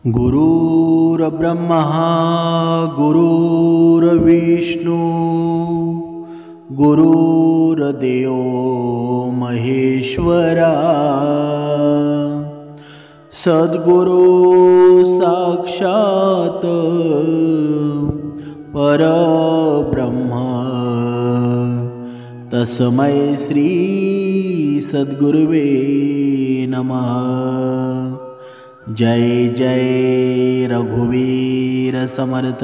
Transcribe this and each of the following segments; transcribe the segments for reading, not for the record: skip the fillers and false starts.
गुरुर्ब्रह्मा गुरुर्विष्णू गुरुर्देव महेश्वरा सद्गुरु साक्षात परब्रह्म तस्मै श्री सद्गुरुवे नमः। जय जय रघुवीर समर्थ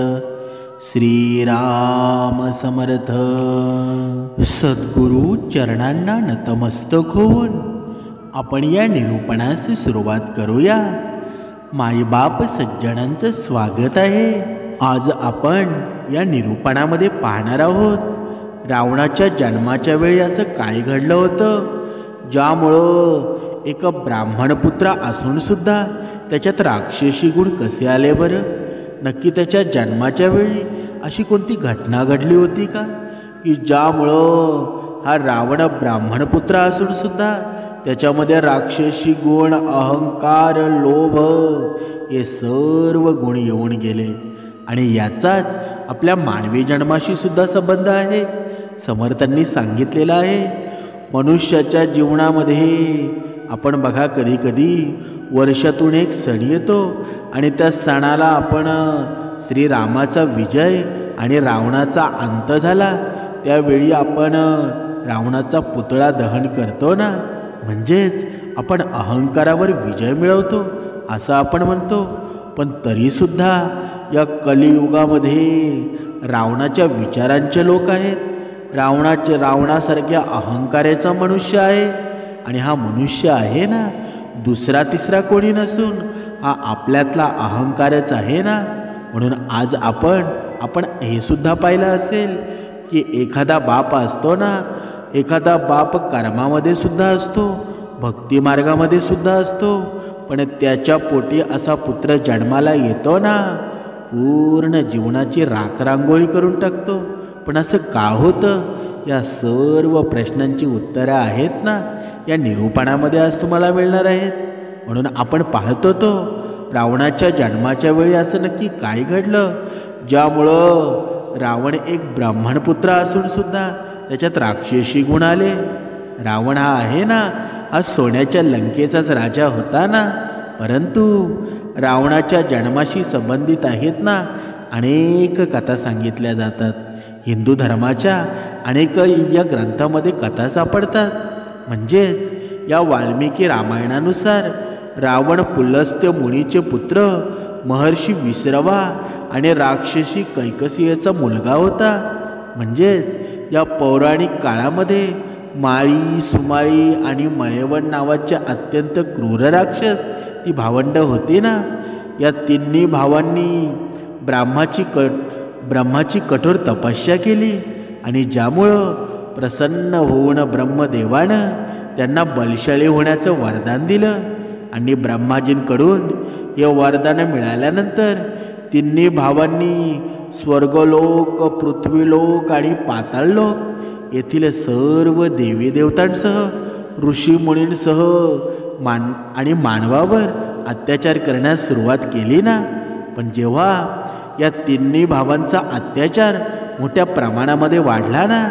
श्रीराम समर्थ। सद्गुरु चरणांना नतमस्तक होऊन आपण या निरूपणास सुरुवात करूया। मायबाप सज्जनांचं स्वागत आहे। आज आपण या निरूपणामध्ये पाहणार आहोत रावणाच्या जन्माच्या वेळी असं काय घडलं होतं, ज्यामुळं एक ब्राह्मणपुत्र असून सुद्धा त्याच्यात राक्षसी गुण कसे आले बरं। नक्की त्याच्या जन्माच्या वेळी अशी कोणती घटना घडली होती का की ज्यामुळं हा रावण ब्राह्मणपुत्र असून सुद्धा त्याच्यामध्ये राक्षसी गुण, अहंकार, लोभ हे सर्व गुण येऊन गेले। आणि याचाच आपल्या मानवी जन्माशी सुद्धा संबंध आहे। समर्थांनी सांगितलेलं आहे, मनुष्याच्या जीवनामध्ये आपण बघा कधी कधी वर्षातून एक सण येतो आणि त्या सणाला आपण श्रीरामाचा विजय आणि रावणाचा अंत झाला त्यावेळी आपण रावणाचा पुतळा दहन करतो ना, म्हणजेच आपण अहंकारावर विजय मिळवतो असं आपण म्हणतो। पण तरीसुद्धा या कलियुगामध्ये रावणाच्या विचारांचे लोक आहेत। रावणासारख्या अहंकाराचा मनुष्य आहे आणि हा मनुष्य आहे ना दुसरा तिसरा कोणी नसून हा आपल्यातला अहंकारच आहे ना। म्हणून आज आपण हे सुद्धा पाहिलं असेल की एखादा बाप असतो ना, एखादा बाप कर्मामध्ये सुद्धा असतो, भक्ती मार्गामध्ये सुद्धा असतो, पण त्याच्या पोटी असा पुत्र जन्माला येतो ना, पूर्ण जीवनाची राखरांगोळी करून टाकतो। पण असं का होतं, या सर्व प्रश्नांची उत्तरं आहेत ना या निरूपणामध्ये आज तुम्हाला मिळणार आहेत। म्हणून आपण पाहतो तो रावणाच्या जन्माच्या वेळी असं नक्की काय घडलं ज्यामुळं रावण एक ब्राह्मणपुत्र असून सुद्धा त्याच्यात राक्षसी गुण आले। रावण हा आहे ना, हा सोन्याच्या लंकेचाच राजा होता ना, परंतु रावणाच्या जन्माशी संबंधित आहेत ना अनेक कथा सांगितल्या जातात। हिंदू धर्माच्या अनेक या ग्रंथामध्ये कथा सापडतात। म्हणजेच या वाल्मिकी रामायणानुसार रावण पुलस्त्य मुनीचे पुत्र महर्षी विश्रवा आणि राक्षसी कैकसीचा मुलगा होता। म्हणजेच या पौराणिक काळामध्ये माळी, सुमाळी आणि मळेवण नावाचे अत्यंत क्रूर राक्षस ती भावंड होती ना। या तिन्ही भावांनी ब्रह्माची कठोर तपस्या केली आणि ज्यामुळं प्रसन्न होऊन ब्रह्मदेवानं त्यांना बलशाली होण्याचं वरदान दिलं। आणि ब्रह्माजींकडून हे वरदान मिळाल्यानंतर तिन्ही भावांनी स्वर्गलोक, पृथ्वीलोक आणि पाताळलोक येथील सर्व देवी देवतांसह, ऋषीमुनींसह आणि मानवावर अत्याचार करण्यास सुरुवात केली ना। पण जेव्हा या तिन्ही भावांचा अत्याचार मोठ्या प्रमाणामध्ये वाढला ना,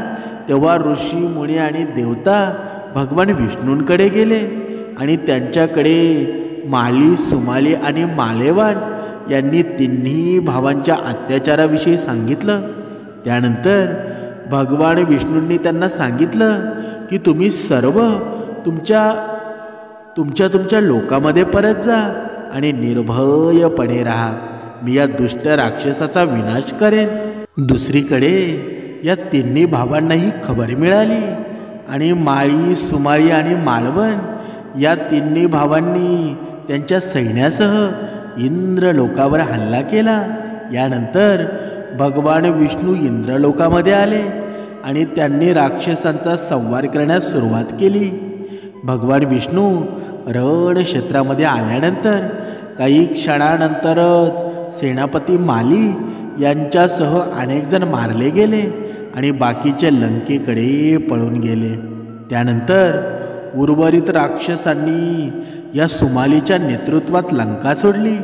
तेव्हा ऋषी, मुनी आणि देवता भगवान विष्णूंकडे गेले आणि त्यांच्याकडे माली, सुमाली आणि मालेवान यांनी तिन्ही भावांच्या अत्याचाराविषयी सांगितलं। त्यानंतर भगवान विष्णूंनी त्यांना सांगितलं की तुम्ही सर्व तुमच्या लोकामध्ये परत जा आणि निर्भयपणे राहा, मी या दुष्ट राक्षसाचा विनाश करेन। दुसरीकडे या तिन्ही भावांनाही खबर मिळाली आणि माळी, सुमाळी आणि मालवण या तिन्ही भावांनी त्यांच्या सैन्यासह इंद्रलोकावर हल्ला केला। यानंतर भगवान विष्णू इंद्रलोकामध्ये आले आणि त्यांनी राक्षसांचा संहार करण्यास सुरुवात केली। भगवान विष्णू रण क्षेत्रामध्ये आल्यानंतर काही क्षणानंतरच सेनापती माली यांच्यासह अनेक जण मारले गेले आणि बाकीचे लंकेकडे पळून गेले। त्यानंतर उर्वरित राक्षसांनी या सुमालीच्या नेतृत्वात लंका सोडली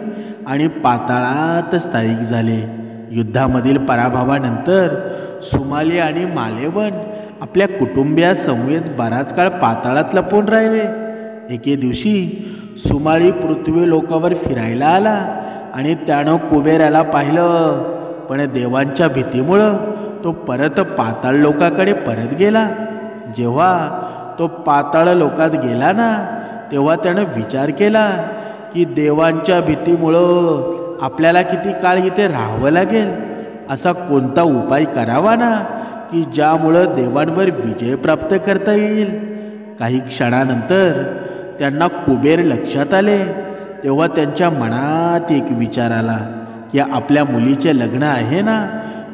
आणि पाताळात स्थायिक झाले. युद्धामधील पराभवानंतर सुमाली आणि मालेवन आपल्या कुटुंबियासमवेत बराच काळ पाताळात लपून राहिले. एके दिवशी सुमाळी पृथ्वी लोकावर फिरायला आला आणि त्यानं कुबेराला पाहिलं, पण देवांच्या भीतीमुळं तो परत पाताळ लोकाकडे परत गेला. जेव्हा तो पाताळ लोकात गेला ना, तेव्हा त्यानं विचार केला की देवांच्या भीतीमुळं आपल्याला किती काळ इथे राहावं लागेल. असा कोणता उपाय करावा ना की ज्यामुळं देवांवर विजय प्राप्त करता येईल. काही क्षणानंतर त्यांना कुबेर लक्षात आले. तेव्हा त्यांच्या मनात एक विचार आला की आपल्या मुलीचे लग्न आहे ना,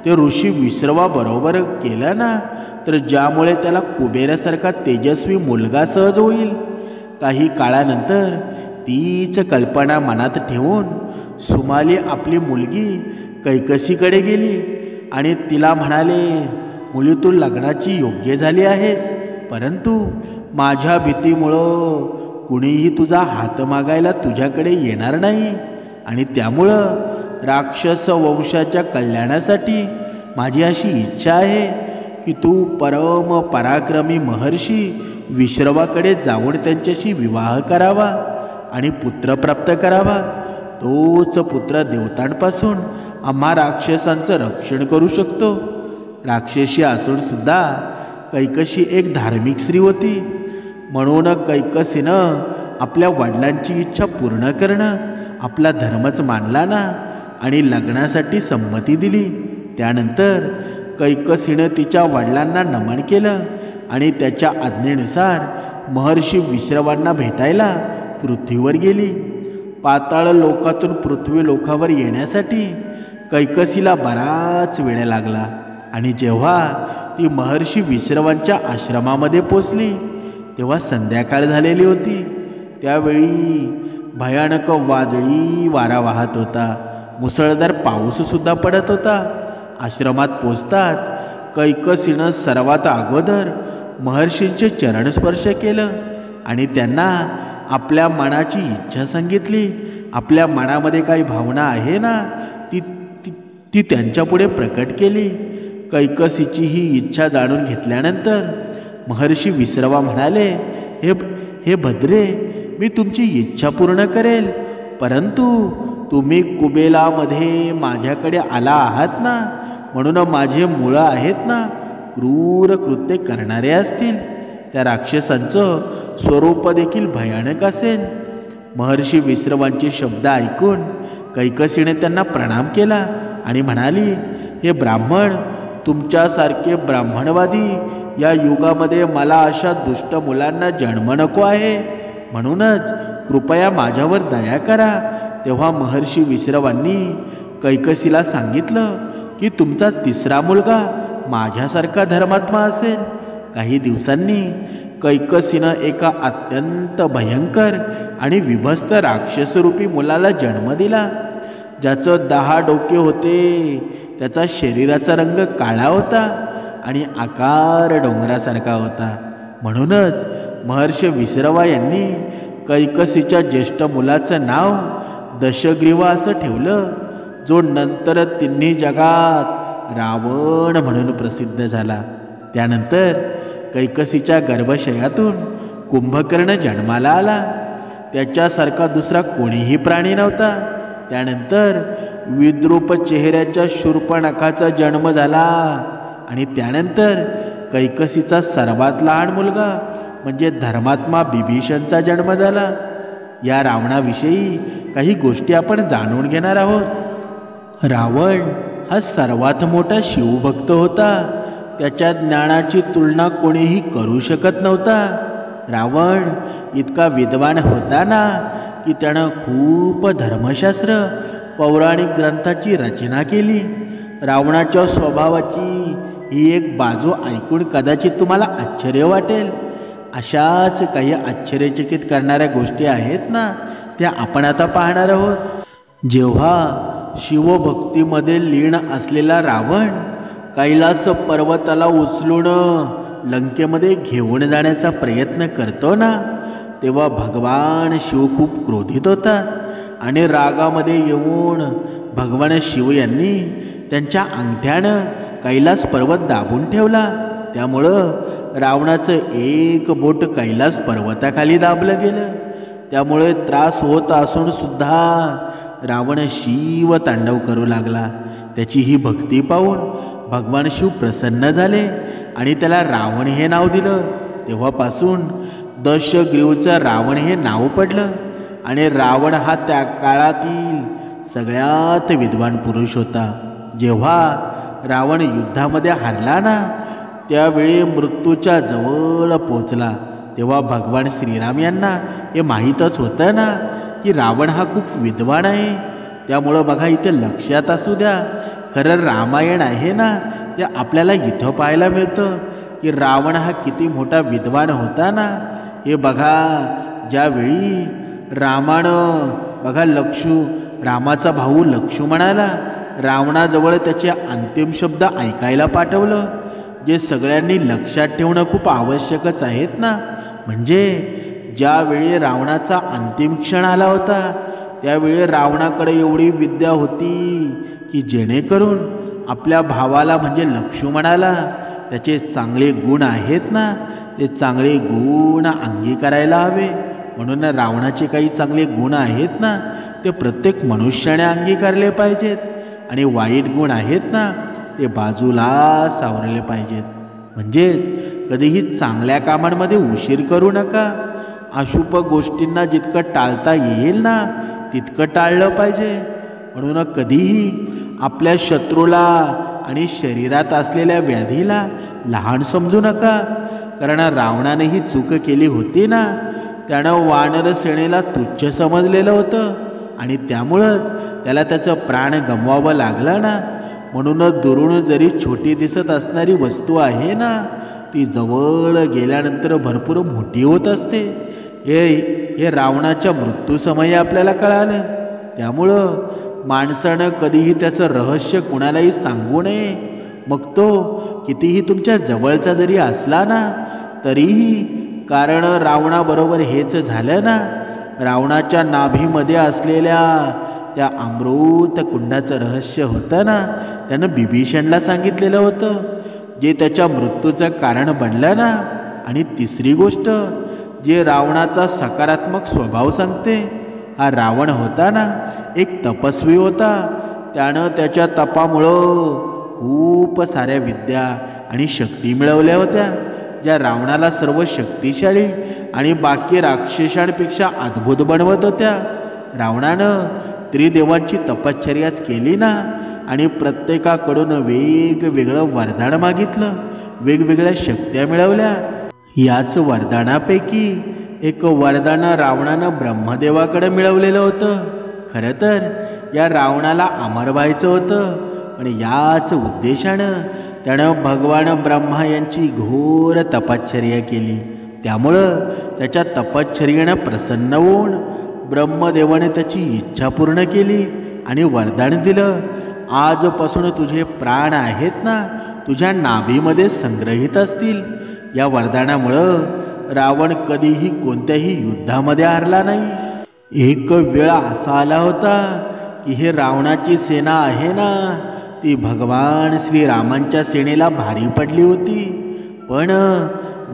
ते ऋषी विश्रवाबरोबर केलं ना, तर ज्यामुळे त्याला कुबेरासारखा तेजस्वी मुलगा सहज होईल. काही काळानंतर तीच कल्पना मनात ठेवून सुमाली आपली मुलगी कैकसीकडे गेली आणि तिला म्हणाले, मुली तू लग्नाची योग्य झाली आहेस, परंतु माझ्या भीतीमुळं कुणीही तुझा हात मागायला तुझ्याकडे येणार नाही आणि त्यामुळं राक्षस वंशाच्या कल्याणासाठी माझी अशी इच्छा आहे की तू परम पराक्रमी महर्षी विश्रवाकडे जाऊन त्यांच्याशी विवाह करावा आणि पुत्र प्राप्त करावा. तोच पुत्र देवतांपासून आम्हा राक्षसांचं रक्षण करू शकतो. राक्षसी असून सुद्धा कैकसी एक धार्मिक स्त्री होती. म्हणून कैकसीनं आपल्या वडिलांची इच्छा पूर्ण करणं आपला धर्मच मानला ना आणि लग्नासाठी संमती दिली. त्यानंतर कैकसीनं तिच्या वडिलांना नमन केलं आणि त्याच्या आज्ञेनुसार महर्षी विश्रवांना भेटायला पृथ्वीवर गेली. पाताळ लोकातून पृथ्वी लोकावर येण्यासाठी कैकसीला बराच वेळ लागला आणि जेव्हा ती महर्षी विश्रवांच्या आश्रमामध्ये पोचली तेव्हा संध्याकाळ झालेली होती. त्यावेळी भयानक वादळी वारा वाहत होता. मुसळधार पाऊससुद्धा पडत होता. आश्रमात पोचताच कैकसीनं सर्वात अगोदर महर्षींचे चरणस्पर्श केलं आणि त्यांना आपल्या मनाची इच्छा सांगितली. आपल्या मनामध्ये काही भावना आहे ना, ती त्यांच्यापुढे प्रकट केली. कैकसीची ही इच्छा जाणून घेतल्यानंतर महर्षी विश्रवा म्हणाले, हे भद्रे, मी तुमची इच्छा पूर्ण करेल, परंतु तुम्ही कुबेलामध्ये माझ्याकडे आला आहात ना, म्हणून माझे मुळं आहेत ना, क्रूर कृत्य करणारे असतील. त्या राक्षसांचं स्वरूप देखील भयानक असेल. महर्षी विश्रवांचे शब्द ऐकून कैकसीने त्यांना प्रणाम केला आणि म्हणाली, हे ब्राह्मण, तुमच्यासारखे ब्राह्मणवादी या युगामध्ये मला अशा दुष्ट मुलांना जन्म नको आहे, म्हणूनच कृपया माझ्यावर दया करा. तेव्हा महर्षी विश्रवांनी कैकसीला सांगितलं की तुमचा तिसरा मुलगा माझ्यासारखा धर्मात्मा असेल. काही दिवसांनी कैकसीनं एका अत्यंत भयंकर आणि विभस्त राक्षसरूपी मुलाला जन्म दिला. ज्याचं 10 डोके होते, त्याचा शरीराचा रंग काळा होता आणि आकार डोंगरासारखा होता. म्हणूनच महर्षी विश्रवा यांनी कैकसीच्या ज्येष्ठ मुलाचं नाव दशग्रीव असं ठेवलं, जो नंतर तिन्ही जगात रावण म्हणून प्रसिद्ध झाला. त्यानंतर कैकसीच्या गर्भशयातून कुंभकर्ण जन्माला आला. त्याच्यासारखा दुसरा कोणीही प्राणी नव्हता. त्यानंतर विद्रूप चेहऱ्याच्या शूर्पणखाचा जन्म झाला आणि त्यानंतर कैकसीचा सर्वात लहान मुलगा म्हणजे धर्मात्मा बिभीषणचा जन्म झाला. या रावणाविषयी काही गोष्टी आपण जाणून घेणार आहोत. रावण हा सर्वात मोठा शिवभक्त होता. त्याच्या ज्ञानाची तुलना कोणीही करू शकत नव्हता. रावण इतका विद्वान होता ना की त्यानं खूप धर्मशास्त्र पौराणिक ग्रंथाची रचना केली. रावणाच्या स्वभावाची ही एक बाजू ऐकून कदाचित तुम्हाला आश्चर्य वाटेल. अशाच काही आश्चर्यचकित करणाऱ्या गोष्टी आहेत ना, त्या आपण आता पाहणार आहोत. जेव्हा शिवभक्तीमध्ये लीन असलेला रावण कैलास पर्वताला उचलून लंकेमध्ये घेऊन जाण्याचा प्रयत्न करतो ना, तेव्हा भगवान शिव खूप क्रोधित होतात आणि रागामध्ये येऊन भगवान शिव यांनी त्यांच्या अंगठ्यानं कैलास पर्वत दाबून ठेवला. त्यामुळं रावणाचं एक बोट कैलास पर्वताखाली दाबलं गेलं. त्यामुळे त्रास होत असून सुद्धा रावण शिव तांडव करू लागला. त्याची ही भक्ती पाहून भगवान शिव प्रसन्न झाले आणि त्याला रावण हे नाव दिलं. तेव्हापासून दशग्रीवचं रावण हे नाव पडलं. आणि रावण हा त्या काळातील सगळ्यात विद्वान पुरुष होता. जेव्हा रावण युद्धामध्ये हारला ना, त्यावेळी मृत्यूच्या जवळ पोचला. तेव्हा भगवान श्रीराम यांना हे माहीतच होतं ना की रावण हा खूप विद्वान आहे. त्यामुळं बघा इथे लक्षात असू द्या, खरं रामायण आहे ना ते आपल्याला इथं पाहायला मिळतं की रावण हा किती मोठा विद्वान होता ना. हे बघा, ज्यावेळी रामानं बघा रामाचा भाऊ लक्ष्मणाला रावणाजवळ त्याचे अंतिम शब्द ऐकायला पाठवलं, जे सगळ्यांनी लक्षात ठेवणं खूप आवश्यकच आहेत ना. म्हणजे ज्यावेळी रावणाचा अंतिम क्षण आला होता त्यावेळी रावणाकडे एवढी विद्या होती की जेणेकरून आपल्या भावाला म्हणजे लक्ष्मणाला त्याचे चांगले गुण आहेत ना ते चांगले गुण अंगीकारायला हवे. म्हणून रावणाचे काही चांगले गुण आहेत ना ते प्रत्येक मनुष्याने अंगीकारले पाहिजेत आणि वाईट गुण आहेत ना ते बाजूला सावरले पाहिजेत. म्हणजेच कधीही चांगल्या कामांमध्ये उशीर करू नका. अशुभ गोष्टींना जितकं टाळता येईल ना तितकं टाळलं पाहिजे. म्हणून कधीही आपल्या शत्रूला आणि शरीरात असलेल्या व्याधीला लहान समजू नका. कारण रावणाने ही चूक केली होती ना, त्यानं वानर सेनेला तुच्छ समजलेलं होतं आणि त्यामुळंच त्याला त्याचं प्राण गमवावं लागलं ना. म्हणून दुरून जरी छोटी दिसत असणारी वस्तू आहे ना ती जवळ गेल्यानंतर भरपूर मोठी होत असते. हे रावणाच्या मृत्यूसमयी आपल्याला कळालं. त्यामुळं माणसानं कधीही त्याचं रहस्य कुणालाही सांगू नये. मग तो कितीही तुमच्या जवळचा जरी असला ना तरीही. कारण रावणाबरोबर हेच झालं ना. रावणाच्या नाभीमध्ये असलेल्या त्या अमृत कुंडाचं रहस्य होतं ना त्यानं बिभीषणला सांगितलेलं होतं, जे त्याच्या मृत्यूचं कारण बनलं ना. आणि तिसरी गोष्ट, जे रावणाचा सकारात्मक स्वभाव सांगते, हा रावण होता ना एक तपस्वी होता. त्यानं त्याच्या तपामुळं खूप साऱ्या विद्या आणि शक्ती मिळवल्या होत्या, ज्या रावणाला सर्व शक्तिशाली आणि बाकी राक्षसांपेक्षा अद्भुत बनवत होत्या. रावणानं त्रिदेवांची तपश्चर्याच केली ना आणि प्रत्येकाकडून वेगवेगळं वरदान मागितलं, वेगवेगळ्या शक्त्या मिळवल्या. याच वरदानापैकी एक वरदान रावणानं ब्रह्मदेवाकडे मिळवलेलं होतं. खरं तर या रावणाला अमर व्हायचं होतं, पण याच उद्देशानं त्यानं भगवान ब्रह्मा यांची घोर तपश्चर्या केली. त्यामुळं त्याच्या तपश्चर्येनं प्रसन्न होऊन ब्रह्मदेवाने त्याची इच्छा पूर्ण केली आणि वरदान दिलं, आजपासून तुझे प्राण आहेत ना तुझ्या नाभीमध्ये संग्रहित असतील. या वरदानामुळं रावण कधीही कोणत्याही युद्धामध्ये हारला नाही. एक वेळ असा आला होता की हे रावणाची सेना आहे ना ती भगवान श्रीरामांच्या सेनेला भारी पडली होती. पण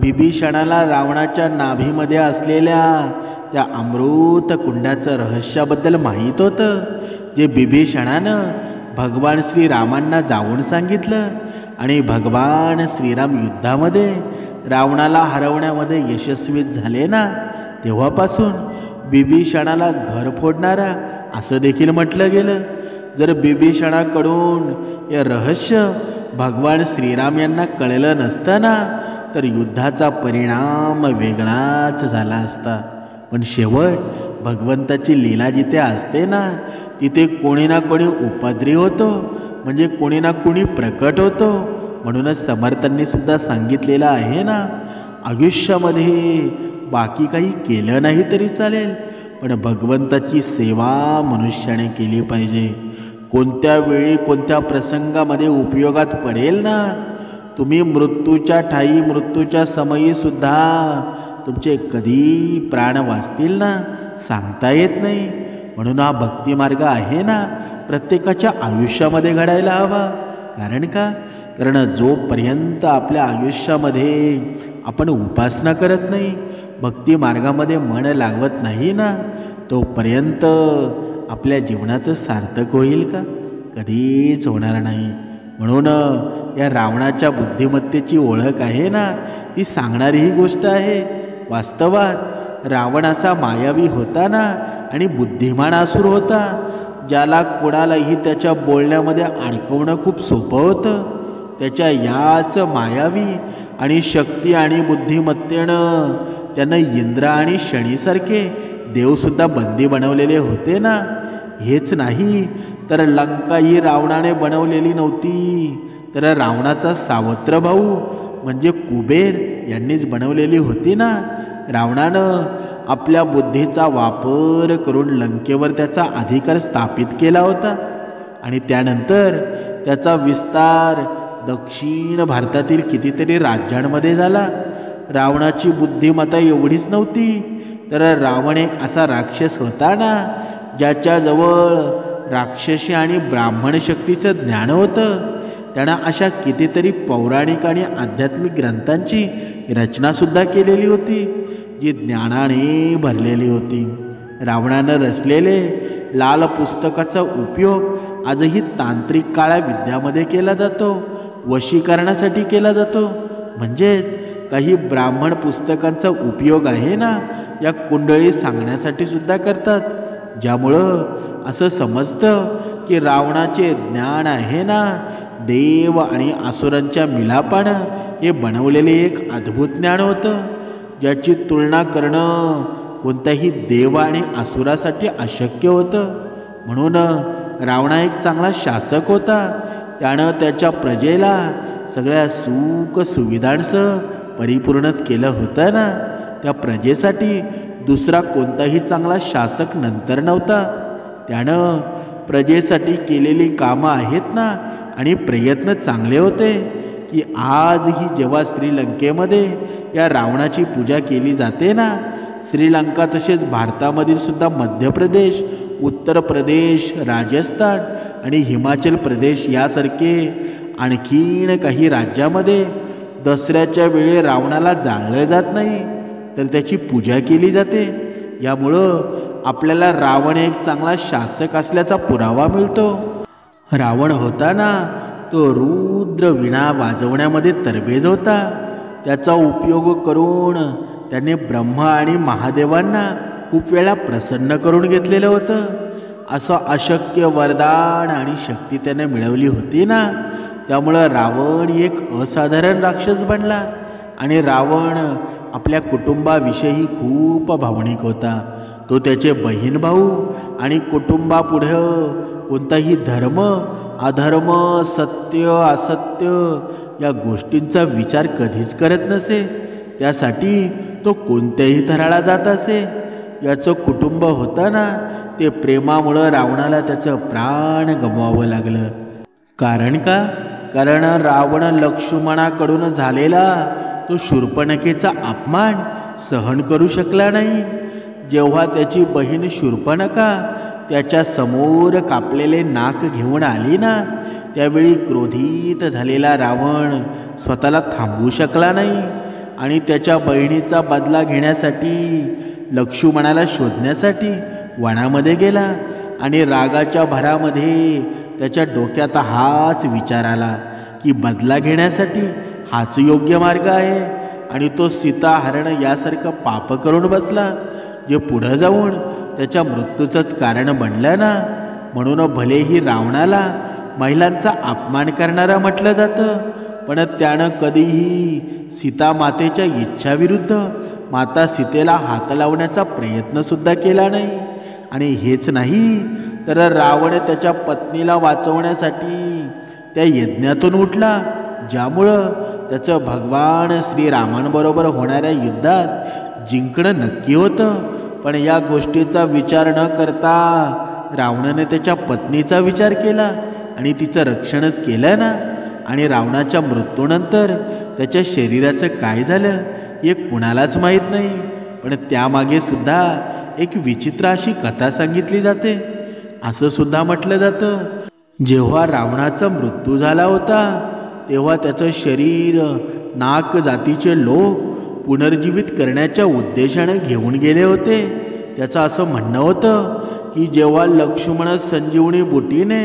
बिभीषणाला रावणाच्या नाभीमध्ये असलेल्या त्या अमृत कुंडाचं रहस्याबद्दल माहीत होतं, जे बिभीषणानं भगवान श्रीरामांना जाऊन सांगितलं. आणि भगवान श्रीराम युद्धामध्ये रावणाला हरवण्यामध्ये यशस्वी झाले ना, तेव्हापासून बिभीषणाला घर फोडणारा असं देखील म्हटलं गेलं. जर बिभीषणाकडून हे रहस्य भगवान श्रीराम यांना कळलं नसतं ना तर युद्धाचा परिणाम वेगळाच झाला असता. पण शेवट भगवंताची लीला जिथे असते ना तिथे कोणी ना कोणी उपद्री होतो, म्हणजे कोणी ना कोणी प्रकट होतो. म्हणूनच समर्थांनी सुद्धा सांगितलेलं आहे ना, आयुष्यामध्ये बाकी काही केलं नाही तरी चालेल, पण भगवंताची सेवा मनुष्याने केली पाहिजे. कोणत्या वेळी कोणत्या प्रसंगामध्ये उपयोगात पडेल ना. तुम्ही मृत्यूच्या ठाई मृत्यूच्या समयी सुद्धा तुमचे कधी प्राण वाचतील ना सांगता येत नाही. म्हणून हा भक्तिमार्ग आहे ना प्रत्येकाच्या आयुष्यामध्ये घडायला हवा. कारण का? कारण जोपर्यंत आपल्या आयुष्यामध्ये आपण उपासना करत नाही, भक्ती मार्गामध्ये मन लागवत नाही ना, तोपर्यंत आपल्या जीवनाचं सार्थक होईल का? कधीच होणार नाही. म्हणून या रावणाच्या बुद्धिमत्तेची ओळख आहे ना, ती सांगणारी ही गोष्ट आहे. वास्तवात रावण असा मायावी होता ना आणि बुद्धिमान असुर होता, ज्याला कोणालाही त्याच्या बोलण्यामध्ये अडकवणं खूप सोपं होतं. त्याच्या याच मायावी आणि शक्ती आणि बुद्धिमत्तेनं त्यानं इंद्र आणि शनीसारखे देवसुद्धा बंदी बनवलेले होते ना. हेच नाही तर लंका ही रावणाने बनवलेली नव्हती, तर रावणाचा सावत्र भाऊ म्हणजे कुबेर यांनीच बनवलेली होती ना. रावणानं आपल्या बुद्धीचा वापर करून लंकेवर त्याचा अधिकार स्थापित केला होता आणि त्यानंतर त्याचा विस्तार दक्षिण भारतातील कितीतरी राज्यांमध्ये झाला. रावणाची बुद्धिमत्ता एवढीच नव्हती, तर रावण एक असा राक्षस होता ना, ज्याच्याजवळ राक्षसी आणि ब्राह्मण शक्तीचं ज्ञान होतं. त्यानं अशा कितीतरी पौराणिक आणि आध्यात्मिक ग्रंथांची रचनासुद्धा केलेली होती, जी ज्ञानाने भरलेली होती. रावणानं रचलेले लाल पुस्तकाचा उपयोग आजही तांत्रिक काळ्या विद्यामध्ये केला जातो, वशीकरणासाठी केला जातो. म्हणजेच काही ब्राह्मण पुस्तकांचा उपयोग आहे ना, या कुंडळी सांगण्यासाठी सुद्धा करतात, ज्यामुळं असं समजतं की रावणाचे ज्ञान आहे ना, देव आणि असुरांच्या मिलापानं हे बनवलेले एक अद्भुत ज्ञान होतं, ज्याची तुलना करणं कोणत्याही देव आणि असुरासाठी अशक्य होतं. म्हणून रावणा एक चांगला शासक होता. त्यानं त्याच्या प्रजेला सगळ्या सुख सुविधांसह परिपूर्णच केलं होतं ना. त्या प्रजेसाठी दुसरा कोणताही चांगला शासक नंतर नव्हता. त्यानं प्रजेसाठी केलेली कामं आहेत ना आणि प्रयत्न चांगले होते की आजही जेव्हा श्रीलंकेमध्ये या रावणाची पूजा केली जाते ना, श्रीलंका तसेच भारतामधील सुद्धा मध्य प्रदेश, उत्तर प्रदेश, राजस्थान आणि हिमाचल प्रदेश यासारखे आणखीन काही राज्यामध्ये दसऱ्याच्या वेळी रावणाला जाळलं जात नाही, तर त्याची पूजा केली जाते. यामुळं आपल्याला रावण एक चांगला शासक असल्याचा पुरावा मिळतो. रावण होता ना, तो रुद्र वीणा वाजवण्यामध्ये तरबेज होता. त्याचा उपयोग करून त्याने ब्रह्मा आणि महादेवांना खूप वेळा प्रसन्न करून घेतलेलं होतं. असं अशक्य वरदान आणि शक्ती त्याने मिळवली होती ना, त्यामुळं रावण एक असाधारण राक्षस बनला. आणि रावण आपल्या कुटुंबाविषयी खूप भावनिक होता. तो त्याचे बहीण भाऊ आणि कुटुंबापुढं कोणताही धर्म अधर्म, सत्य असत्य या गोष्टींचा विचार कधीच करत नसे. त्यासाठी तो कोणत्याही थराला जात असे. याचं कुटुंब होतं ना, ते प्रेमामुळं रावणाला त्याचं प्राण गमवावं लागलं. कारण का? कारण रावण लक्ष्मणाकडून झालेला तो शूर्पणखेचा अपमान सहन करू शकला नाही. जेव्हा त्याची बहीण शूर्पणखा त्याच्या समोर कापलेले नाक घेऊन आली ना, त्यावेळी क्रोधित झालेला रावण स्वतःला थांबवू शकला नाही आणि त्याच्या बहिणीचा बदला घेण्यासाठी लक्ष्मणाला शोधण्यासाठी वनामध्ये गेला. आणि रागाच्या भरामध्ये त्याच्या डोक्यात हाच विचार आला की बदला घेण्यासाठी हाच योग्य मार्ग आहे. आणि तो सीता हरण यासारखं पाप करून बसला, जे पुढं जाऊन त्याच्या मृत्यूचंच कारण बनलं ना. म्हणून भलेही रावणाला महिलांचा अपमान करणारा म्हटलं जातं, पण त्यानं कधीही सीता मातेच्या इच्छाविरुद्ध माता सीतेला हात लावण्याचा प्रयत्नसुद्धा केला नाही. आणि हेच नाही तर रावण त्याच्या पत्नीला वाचवण्यासाठी त्या यज्ञातून उठला, ज्यामुळं त्याचं भगवान श्रीरामांबरोबर होणाऱ्या युद्धात जिंकणं नक्की होतं. पण या गोष्टीचा विचार न करता रावणाने त्याच्या पत्नीचा विचार केला आणि तिचं रक्षणच केलं ना. आणि रावणाच्या मृत्यूनंतर त्याच्या शरीराचं काय झालं हे कुणालाच माहीत नाही. पण त्यामागे सुद्धा एक विचित्र अशी कथा सांगितली जाते. असं सुद्धा म्हटलं जातं, जेव्हा रावणाचा मृत्यू झाला होता तेव्हा त्याचं शरीर नाग जातीचे लोक पुनर्जीवित करण्याच्या उद्देशाने घेऊन गेले होते. त्याचं असं म्हणणं होतं की जेव्हा लक्ष्मण संजीवनी बुटीने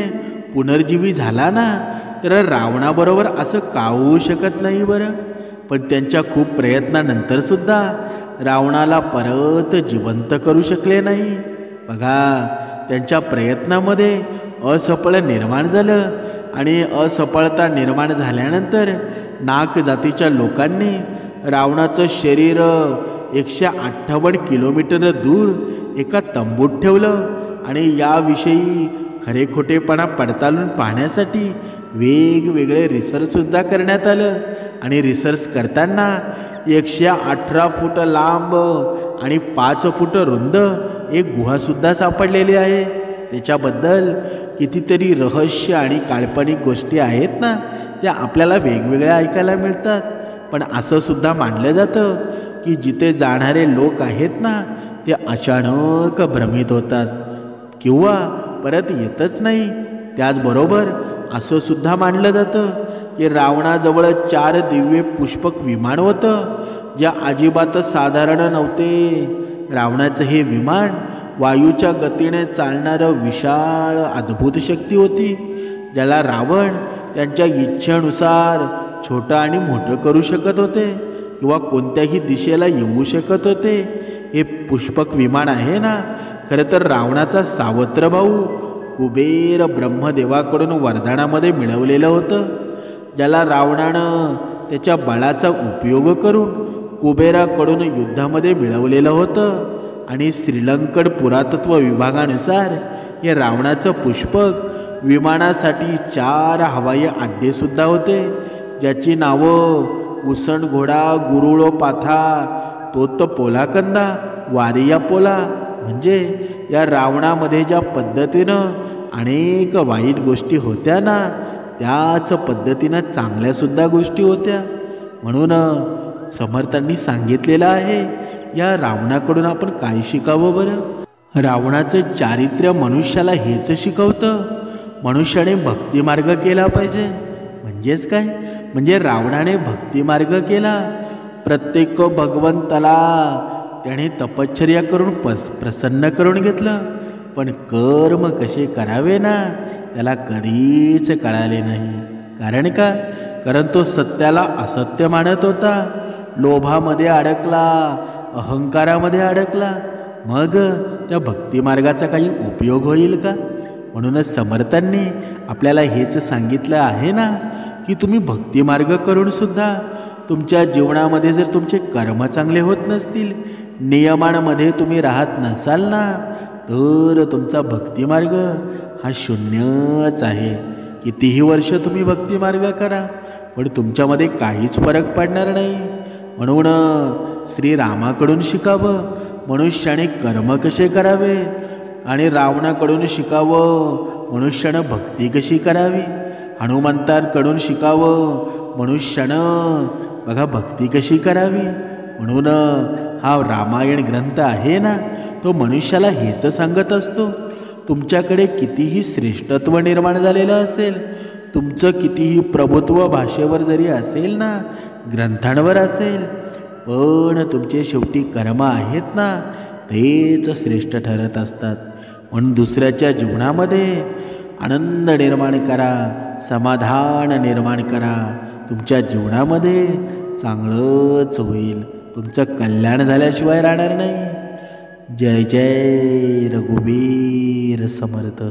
पुनर्जीवी झाला ना, तर रावणाबरोबर असं का होऊ शकत नाही बरं. पण त्यांच्या खूप प्रयत्नानंतर सुद्धा रावणाला परत जिवंत करू शकले नाही. बघा, त्यांच्या प्रयत्नामध्ये असफळ निर्माण झालं आणि असफळता निर्माण झाल्यानंतर नाग जातीच्या लोकांनी रावणाचं शरीर 158 किलोमीटर दूर एका तंबूत ठेवलं आणि याविषयी खरे खोटेपणा पडताळून पाहण्यासाठी वेगवेगळे रिसर्चसुद्धा करण्यात आलं. आणि रिसर्च करताना 118 फूट लांब आणि 5 फूट रुंद एक गुहासुद्धा सापडलेली आहे. त्याच्याबद्दल कितीतरी रहस्य आणि काल्पनिक गोष्टी आहेत ना, त्या आपल्याला वेगवेगळ्या ऐकायला मिळतात. पण असं सुद्धा मानलं जातं की जिथे जाणारे लोक आहेत ना, ते अचानक भ्रमित होतात किंवा परत येतच नाही. त्याचबरोबर असं सुद्धा मानलं जातं की रावणाजवळ 4 दिव्य पुष्पक विमान होतं, जे अजिबातच साधारण नव्हते. रावणाचं हे विमान वायूच्या गतीने चालणारं विशाळ अद्भुत शक्ती होती, ज्याला रावण त्यांच्या इच्छेनुसार छोटं आणि मोठं करू शकत होते किंवा कोणत्याही दिशेला येऊ शकत होते. हे पुष्पक विमान आहे ना, खरं तर रावणाचा सावत्र भाऊ कुबेर ब्रह्मदेवाकडून वरदानामध्ये मिळवलेलं होतं, ज्याला रावणानं त्याच्या बळाचा उपयोग करून कुबेराकडून युद्धामध्ये मिळवलेलं होतं. आणि श्रीलंकन पुरातत्व विभागानुसार हे रावणाचं पुष्पक विमानासाठी 4 हवाई अड्डेसुद्धा होते, ज्याची नावं उसणघोडा, गुरुळो पाथा, तोत पोलाकंदा, वारिया पोला. म्हणजे या रावणामध्ये ज्या पद्धतीनं अनेक वाईट गोष्टी होत्या ना, त्याच पद्धतीनं चांगल्यासुद्धा गोष्टी होत्या. म्हणून समर्थांनी सांगितलेलं आहे, या रावणाकडून आपण काय शिकावं बरं. रावणाचं चारित्र्य मनुष्याला हेच शिकवतं, मनुष्याने भक्तिमार्ग केला पाहिजे. म्हणजेच काय, म्हणजे रावणाने भक्तिमार्ग केला. प्रत्येक भगवंताला त्याने तपश्चर्या करून प्रसन्न करून घेतलं, पण कर्म कसे करावे ना, त्याला कधीच कळाले नाही. कारण का, कारण तो सत्याला असत्य मानत होता, लोभामध्ये अडकला, अहंकारामध्ये अडकला. मग त्या भक्तिमार्गाचा काही उपयोग होईल का. म्हणूनच समर्थांनी आपल्याला हेच सांगितलं आहे ना, की तुम्ही भक्तिमार्ग करून सुद्धा तुमच्या जीवनामध्ये जर तुमचे कर्म चांगले होत नसतील, नियमांमध्ये तुम्ही राहत नसाल ना, तर तुमचा भक्तिमार्ग हा शून्यच आहे. कितीही वर्ष तुम्ही भक्तिमार्ग करा, पण तुमच्यामध्ये काहीच फरक पडणार नाही. म्हणून श्रीरामाकडून शिकावं मनुष्याने कर्म कसे करावे, आणि रावणाकडून शिकावं मनुष्यानं भक्ती कशी करावी. हनुमंतांकडून शिकावं मनुष्यानं बघा भक्ती कशी करावी. म्हणून हा रामायण ग्रंथ आहे ना, तो मनुष्याला हेच सांगत असतो. तुमच्याकडे कितीही श्रेष्ठत्व निर्माण झालेलं असेल, तुमचं कितीही प्रभुत्व भाषेवर जरी असेल ना, ग्रंथांवर असेल, पण तुमचे शेवटी कर्म आहेत ना, तेच श्रेष्ठ ठरत असतात. म्हणून दुसऱ्याच्या जीवनामध्ये आनंद निर्माण करा, समाधान निर्माण करा. तुमच्या जीवनामध्ये चांगलंच होईल, तुमचं कल्याण झाल्याशिवाय राहणार नाही. जय जय रघुवीर समर्थ.